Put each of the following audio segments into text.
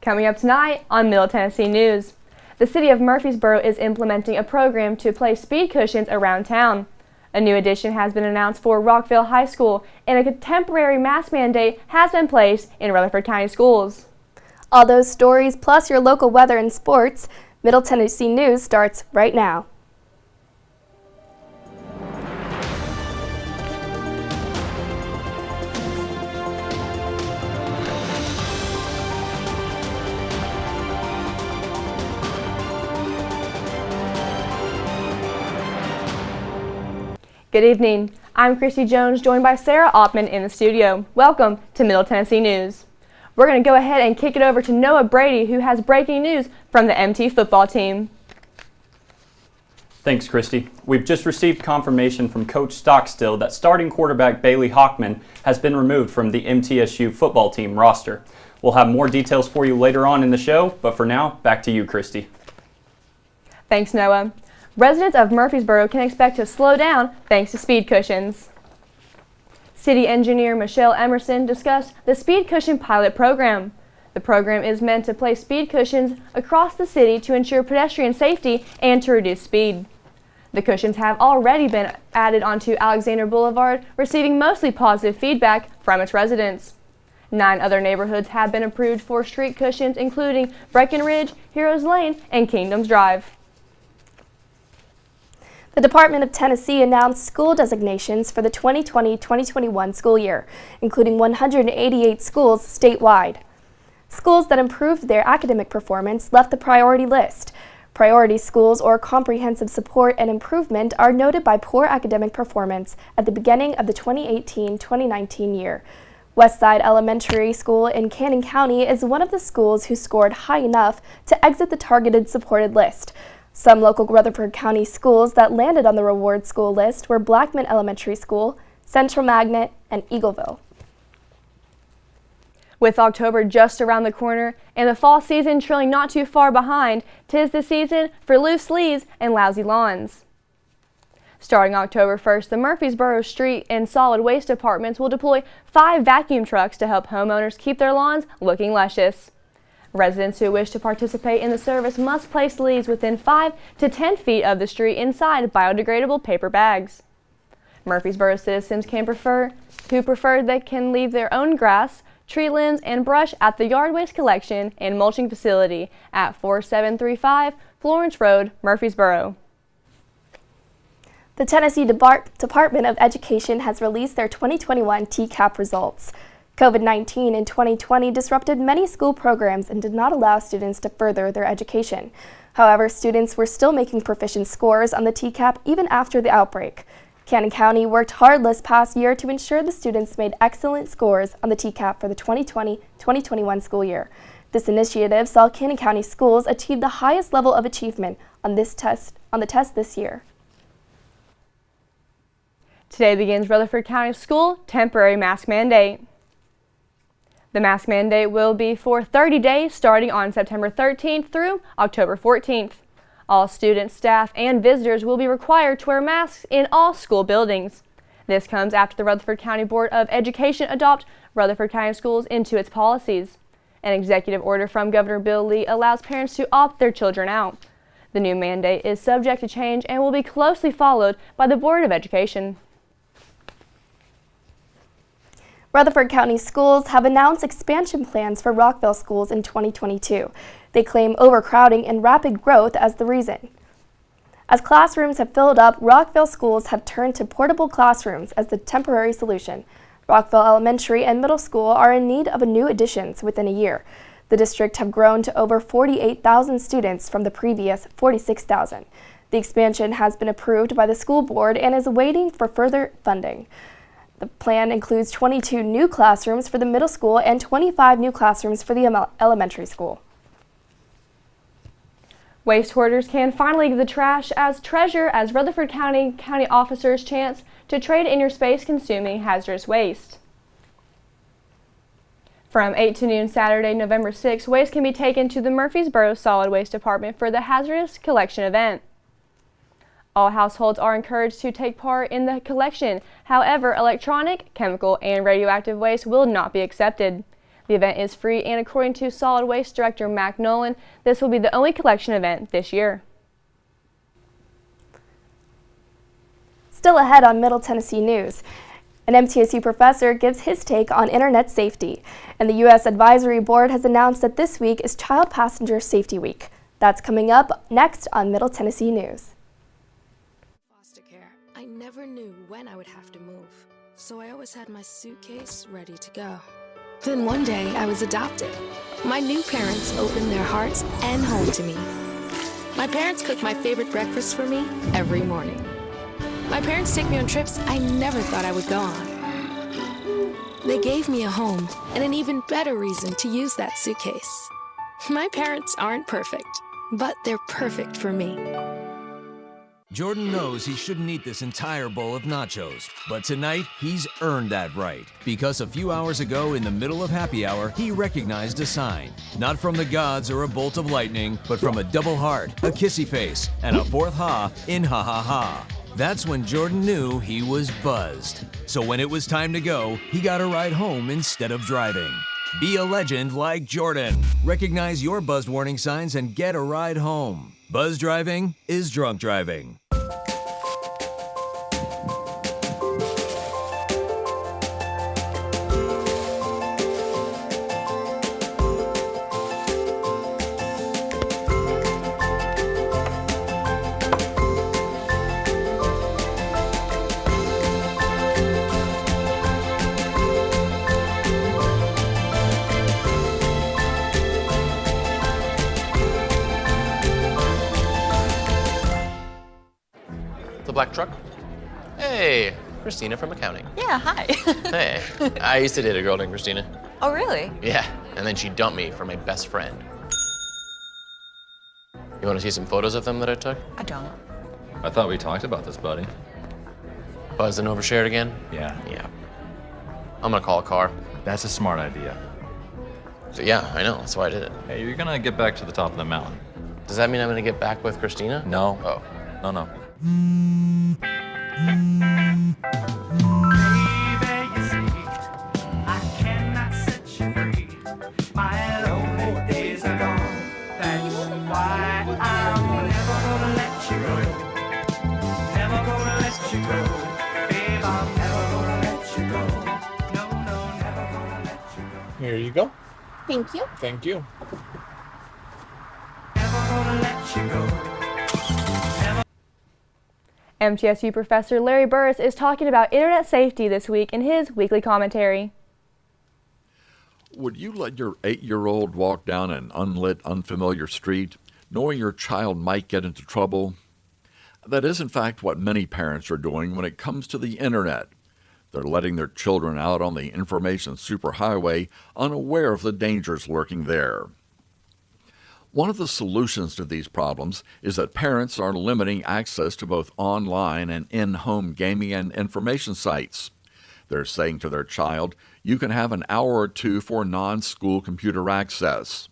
Coming up tonight on Middle Tennessee News, the city of Murfreesboro is implementing a program to place speed cushions around town. A new addition has been announced for Rockville High School, and a contemporary mask mandate has been placed in Rutherford County schools. All those stories plus your local weather and sports, Middle Tennessee News starts right now. Good evening. I'm Christy Jones, joined by Sarah Oppman in the studio. Welcome to Middle Tennessee News. We're going to go ahead and kick it over to Noah Brady, who has breaking news from the MT football team. Thanks, Christy. We've just received confirmation from Coach Stockstill that starting quarterback Bailey Hockman has been removed from the MTSU football team roster. We'll have more details for you later on in the show, but for now, back to you, Christy. Thanks, Noah. Residents of Murfreesboro can expect to slow down thanks to speed cushions. City engineer Michelle Emerson discussed the Speed Cushion pilot program. The program is meant to place speed cushions across the city to ensure pedestrian safety and to reduce speed. The cushions have already been added onto Alexander Boulevard, receiving mostly positive feedback from its residents. 9 other neighborhoods have been approved for street cushions, including Breckenridge, Heroes Lane, and Kingdoms Drive. The Department of Tennessee announced school designations for the 2020-2021 school year, including 188 schools statewide. Schools that improved their academic performance left the priority list. Priority schools or comprehensive support and improvement are noted by poor academic performance at the beginning of the 2018-2019 year. Westside Elementary School in Cannon County is one of the schools who scored high enough to exit the targeted supported list. Some local Rutherford County schools that landed on the reward school list were Blackman Elementary School, Central Magnet, and Eagleville. With October just around the corner and the fall season trailing not too far behind, 'tis the season for loose leaves and lousy lawns. Starting October 1st, the Murfreesboro Street and Solid Waste Departments will deploy 5 vacuum trucks to help homeowners keep their lawns looking luscious. Residents who wish to participate in the service must place leaves within 5 to 10 feet of the street inside biodegradable paper bags. Murfreesboro citizens can prefer they can leave their own grass, tree limbs, and brush at the yard waste collection and mulching facility at 4735 Florence Road, Murfreesboro. The Tennessee Department of Education has released their 2021 TCAP results. COVID-19 in 2020 disrupted many school programs and did not allow students to further their education. However, students were still making proficient scores on the TCAP even after the outbreak. Cannon County worked hard this past year to ensure the students made excellent scores on the TCAP for the 2020-2021 school year. This initiative saw Cannon County schools achieve the highest level of achievement on the test this year. Today begins Rutherford County School temporary mask mandate. The mask mandate will be for 30 days starting on September 13th through October 14th. All students, staff, and visitors will be required to wear masks in all school buildings. This comes after the Rutherford County Board of Education adopt Rutherford County Schools into its policies. An executive order from Governor Bill Lee allows parents to opt their children out. The new mandate is subject to change and will be closely followed by the Board of Education. Rutherford County schools have announced expansion plans for Rockville schools in 2022. They claim overcrowding and rapid growth as the reason. As classrooms have filled up, Rockville schools have turned to portable classrooms as the temporary solution. Rockville Elementary and Middle School are in need of new additions within a year. The district have grown to over 48,000 students from the previous 46,000. The expansion has been approved by the school board and is waiting for further funding. The plan includes 22 new classrooms for the middle school and 25 new classrooms for the elementary school. Waste hoarders can finally give the trash as treasure as Rutherford County officers chance to trade in your space-consuming hazardous waste. From 8 to noon Saturday, November 6, waste can be taken to the Murfreesboro Solid Waste Department for the hazardous collection event. All households are encouraged to take part in the collection. However, electronic, chemical, and radioactive waste will not be accepted. The event is free, and according to Solid Waste Director Mac Nolan, this will be the only collection event this year. Still ahead on Middle Tennessee News, an MTSU professor gives his take on internet safety, and the U.S. Advisory Board has announced that this week is Child Passenger Safety Week. That's coming up next on Middle Tennessee News. Foster care. I never knew when I would have to move, so I always had my suitcase ready to go. Then one day I was adopted. My new parents opened their hearts and home to me. My parents cook my favorite breakfast for me every morning. My parents take me on trips I never thought I would go on. They gave me a home and an even better reason to use that suitcase. My parents aren't perfect, but they're perfect for me. Jordan knows he shouldn't eat this entire bowl of nachos, but tonight he's earned that right because a few hours ago in the middle of happy hour, he recognized a sign. Not from the gods or a bolt of lightning, but from a double heart, a kissy face, and a fourth ha in ha ha ha. That's when Jordan knew he was buzzed. So when it was time to go, he got a ride home instead of driving. Be a legend like Jordan. Recognize your buzzed warning signs and get a ride home. Buzz driving is drunk driving. The black truck? Hey, Christina from accounting. Yeah, hi. Hey, I used to date a girl named Christina. Oh, really? Yeah, and then she dumped me for my best friend. You want to see some photos of them that I took? I don't. I thought we talked about this, buddy. Buzzed and overshared again? Yeah. Yeah. I'm gonna call a car. That's a smart idea. So yeah, I know, that's why I did it. Hey, you're gonna get back to the top of the mountain. Does that mean I'm gonna get back with Christina? No. Oh. No. Here you go. Thank you. Thank you. MTSU professor Larry Burris is talking about internet safety this week in his weekly commentary. Would you let your 8-year-old walk down an unlit, unfamiliar street, knowing your child might get into trouble? That is, in fact, what many parents are doing when it comes to the internet. They're letting their children out on the information superhighway, unaware of the dangers lurking there. One of the solutions to these problems is that parents are limiting access to both online and in-home gaming and information sites. They're saying to their child, you can have an hour or two for non-school computer access.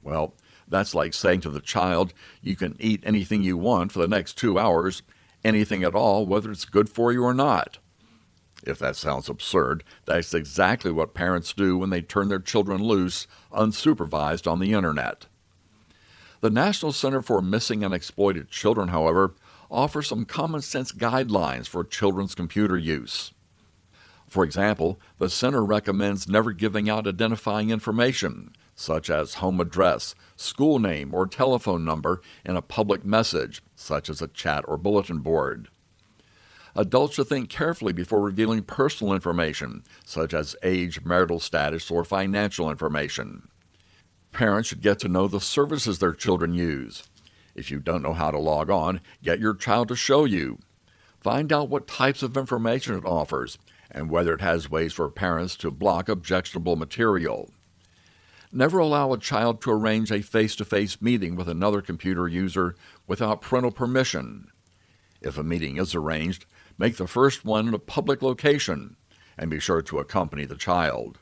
Well, that's like saying to the child, you can eat anything you want for the next 2 hours, anything at all, whether it's good for you or not. If that sounds absurd, that's exactly what parents do when they turn their children loose, unsupervised on the internet. The National Center for Missing and Exploited Children, however, offers some common-sense guidelines for children's computer use. For example, the center recommends never giving out identifying information, such as home address, school name, or telephone number in a public message, such as a chat or bulletin board. Adults should think carefully before revealing personal information, such as age, marital status, or financial information. Parents should get to know the services their children use. If you don't know how to log on, get your child to show you. Find out what types of information it offers, and whether it has ways for parents to block objectionable material. Never allow a child to arrange a face-to-face meeting with another computer user without parental permission. If a meeting is arranged, make the first one in a public location, and be sure to accompany the child.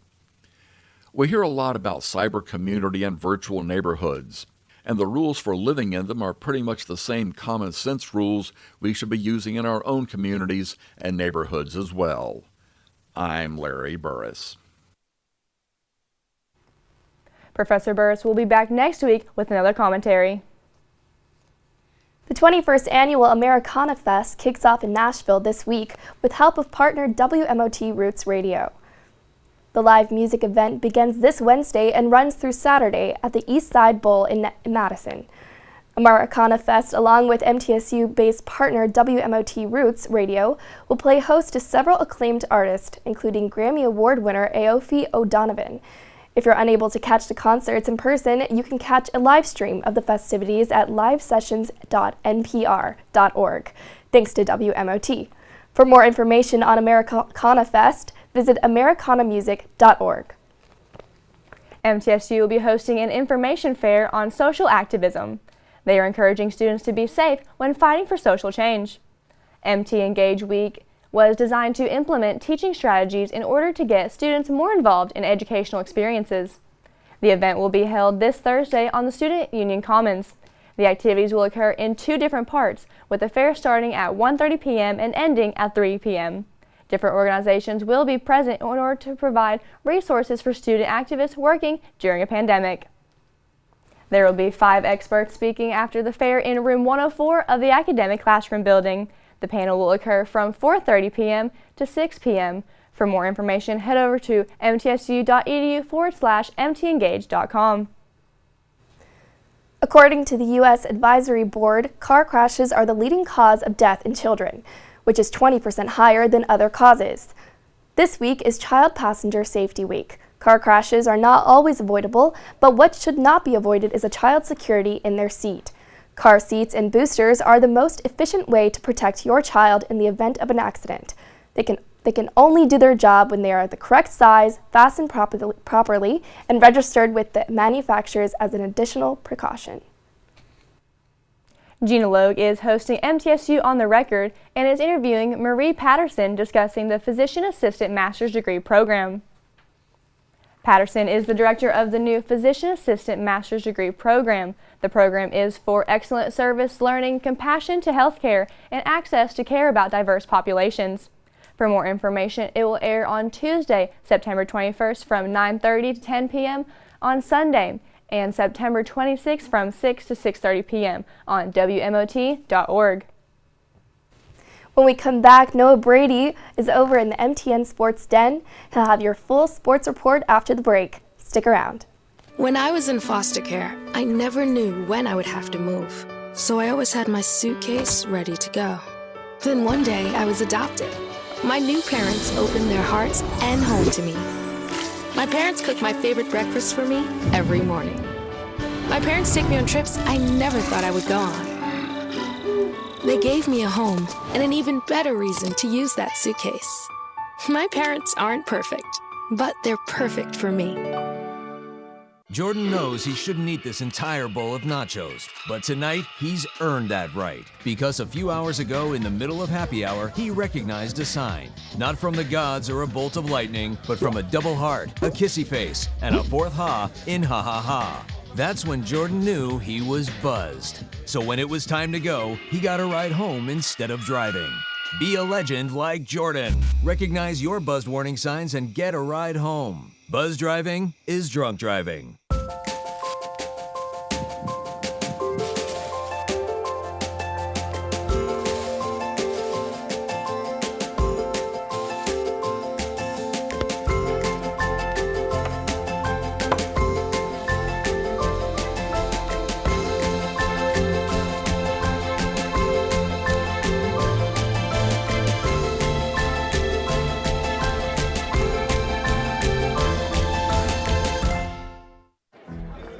We hear a lot about cyber community and virtual neighborhoods, and the rules for living in them are pretty much the same common sense rules we should be using in our own communities and neighborhoods as well. I'm Larry Burris. Professor Burris will be back next week with another commentary. The 21st Annual Americana Fest kicks off in Nashville this week with help of partner WMOT Roots Radio. The live music event begins this Wednesday and runs through Saturday at the East Side Bowl in Madison. Americana Fest, along with MTSU-based partner WMOT Roots Radio, will play host to several acclaimed artists, including Grammy Award winner Aoife O'Donovan. If you're unable to catch the concerts in person, you can catch a live stream of the festivities at livesessions.npr.org, thanks to WMOT. For more information on Americana Fest, visit americanamusic.org. MTSU will be hosting an information fair on social activism. They are encouraging students to be safe when fighting for social change. MT Engage Week was designed to implement teaching strategies in order to get students more involved in educational experiences. The event will be held this Thursday on the Student Union Commons. The activities will occur in 2 different parts, with the fair starting at 1:30 p.m. and ending at 3 p.m. Different organizations will be present in order to provide resources for student activists working during a pandemic. There will be 5 experts speaking after the fair in room 104 of the Academic Classroom building. The panel will occur from 4:30 p.m. to 6 p.m. For more information, head over to mtsu.edu/mtengage.com. According to the U.S. Advisory Board, car crashes are the leading cause of death in children, which is 20% higher than other causes. This week is Child Passenger Safety Week. Car crashes are not always avoidable, but what should not be avoided is a child's security in their seat. Car seats and boosters are the most efficient way to protect your child in the event of an accident. They can only do their job when they are the correct size, fastened properly, and registered with the manufacturers as an additional precaution. Gina Logue is hosting MTSU on the Record and is interviewing Marie Patterson discussing the Physician Assistant Master's Degree program. Patterson is the director of the new Physician Assistant Master's Degree program. The program is for excellent service, learning, compassion to healthcare, and access to care about diverse populations. For more information, it will air on Tuesday, September 21st from 9:30 to 10 p.m. on Sunday, and September 26th from 6 to 6:30 p.m. on WMOT.org. When we come back, Noah Brady is over in the MTN Sports Den. He'll have your full sports report after the break. Stick around. When I was in foster care, I never knew when I would have to move, so I always had my suitcase ready to go. Then one day, I was adopted. My new parents opened their hearts and home to me. My parents cook my favorite breakfast for me every morning. My parents take me on trips I never thought I would go on. They gave me a home and an even better reason to use that suitcase. My parents aren't perfect, but they're perfect for me. Jordan knows he shouldn't eat this entire bowl of nachos, but tonight he's earned that right because a few hours ago in the middle of happy hour, he recognized a sign. Not from the gods or a bolt of lightning, but from a double heart, a kissy face, and a fourth ha in ha ha ha. That's when Jordan knew he was buzzed. So when it was time to go, he got a ride home instead of driving. Be a legend like Jordan. Recognize your buzzed warning signs and get a ride home. Buzz driving is drunk driving.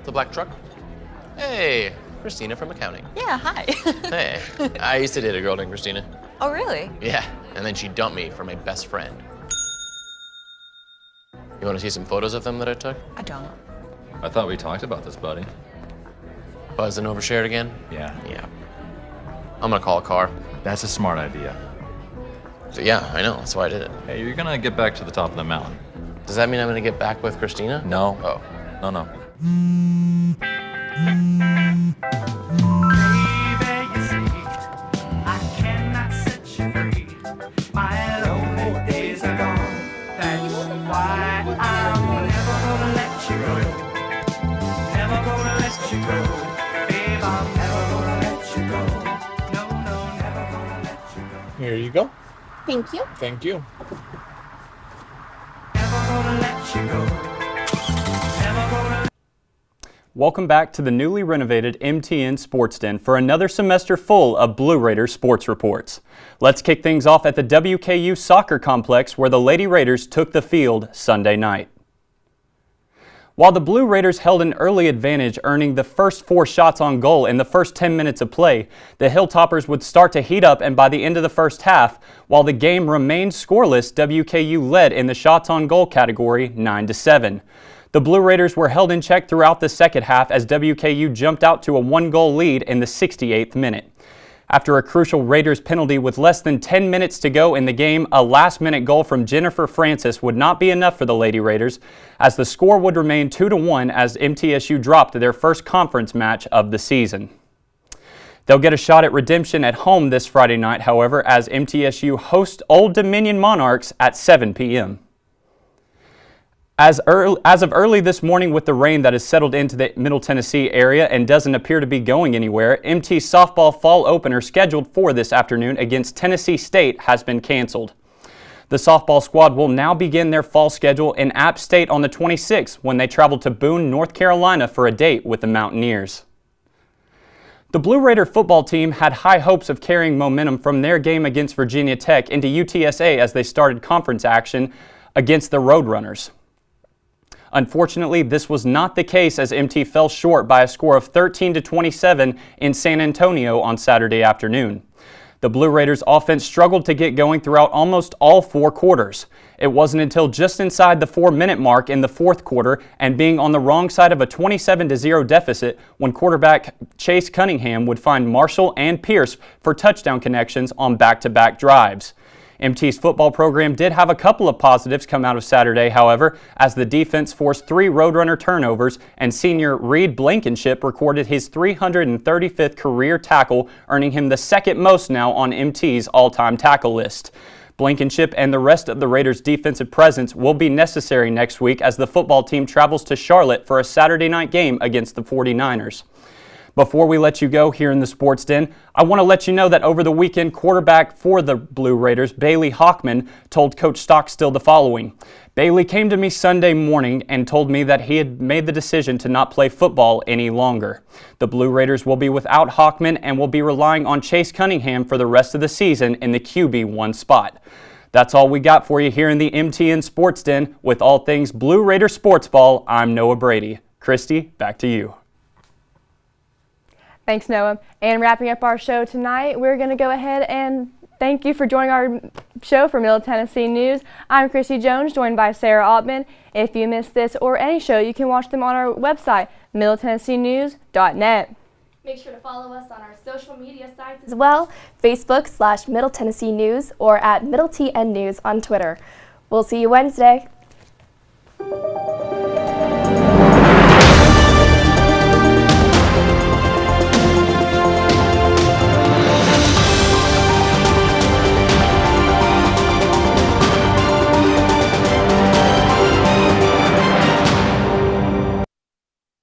The black truck? Hey, Christina from accounting. Yeah, hi. Hey, I used to date a girl named Christina. Oh, really? Yeah, and then she dumped me for my best friend. You want to see some photos of them that I took? I don't. I thought we talked about this, buddy. Buzz and overshared again? Yeah. Yeah. I'm gonna call a car. That's a smart idea. So yeah, I know, that's why I did it. Hey, you're gonna get back to the top of the mountain. Does that mean I'm gonna get back with Christina? No. Oh. No. Here you go. Thank you. Thank you. Welcome back to the newly renovated MTN Sports Den for another semester full of Blue Raiders sports reports. Let's kick things off at the WKU Soccer Complex where the Lady Raiders took the field Sunday night. While the Blue Raiders held an early advantage, earning the first 4 shots on goal in the first 10 minutes of play, the Hilltoppers would start to heat up, and by the end of the first half, while the game remained scoreless, WKU led in the shots on goal category 9-7. The Blue Raiders were held in check throughout the second half as WKU jumped out to a 1-goal lead in the 68th minute. After a crucial Raiders penalty with less than 10 minutes to go in the game, a last-minute goal from Jennifer Francis would not be enough for the Lady Raiders, as the score would remain 2-1 as MTSU dropped their first conference match of the season. They'll get a shot at redemption at home this Friday night, however, as MTSU hosts Old Dominion Monarchs at 7 p.m. As of early this morning, with the rain that has settled into the Middle Tennessee area and doesn't appear to be going anywhere, MT's softball fall opener scheduled for this afternoon against Tennessee State has been canceled. The softball squad will now begin their fall schedule in App State on the 26th when they travel to Boone, North Carolina for a date with the Mountaineers. The Blue Raider football team had high hopes of carrying momentum from their game against Virginia Tech into UTSA as they started conference action against the Roadrunners. Unfortunately, this was not the case as MT fell short by a score of 13-27 in San Antonio on Saturday afternoon. The Blue Raiders offense struggled to get going throughout almost all 4 quarters. It wasn't until just inside the 4-minute mark in the fourth quarter and being on the wrong side of a 27-0 deficit when quarterback Chase Cunningham would find Marshall and Pierce for touchdown connections on back-to-back drives. MT's football program did have a couple of positives come out of Saturday, however, as the defense forced 3 Roadrunner turnovers and senior Reed Blankenship recorded his 335th career tackle, earning him the second most now on MT's all-time tackle list. Blankenship and the rest of the Raiders' defensive presence will be necessary next week as the football team travels to Charlotte for a Saturday night game against the 49ers. Before we let you go here in the Sports Den, I want to let you know that over the weekend, quarterback for the Blue Raiders, Bailey Hockman, told Coach Stockstill the following. Bailey came to me Sunday morning and told me that he had made the decision to not play football any longer. The Blue Raiders will be without Hockman and will be relying on Chase Cunningham for the rest of the season in the QB1 spot. That's all we got for you here in the MTN Sports Den. With all things Blue Raider sports ball, I'm Noah Brady. Christy, back to you. Thanks, Noah. And wrapping up our show tonight, we're going to go ahead and thank you for joining our show for Middle Tennessee News. I'm Christy Jones, joined by Sarah Altman. If you missed this or any show, you can watch them on our website, middletennesseenews.net. Make sure to follow us on our social media sites as well, Facebook/Middle Tennessee News or at Middle TN News on Twitter. We'll see you Wednesday.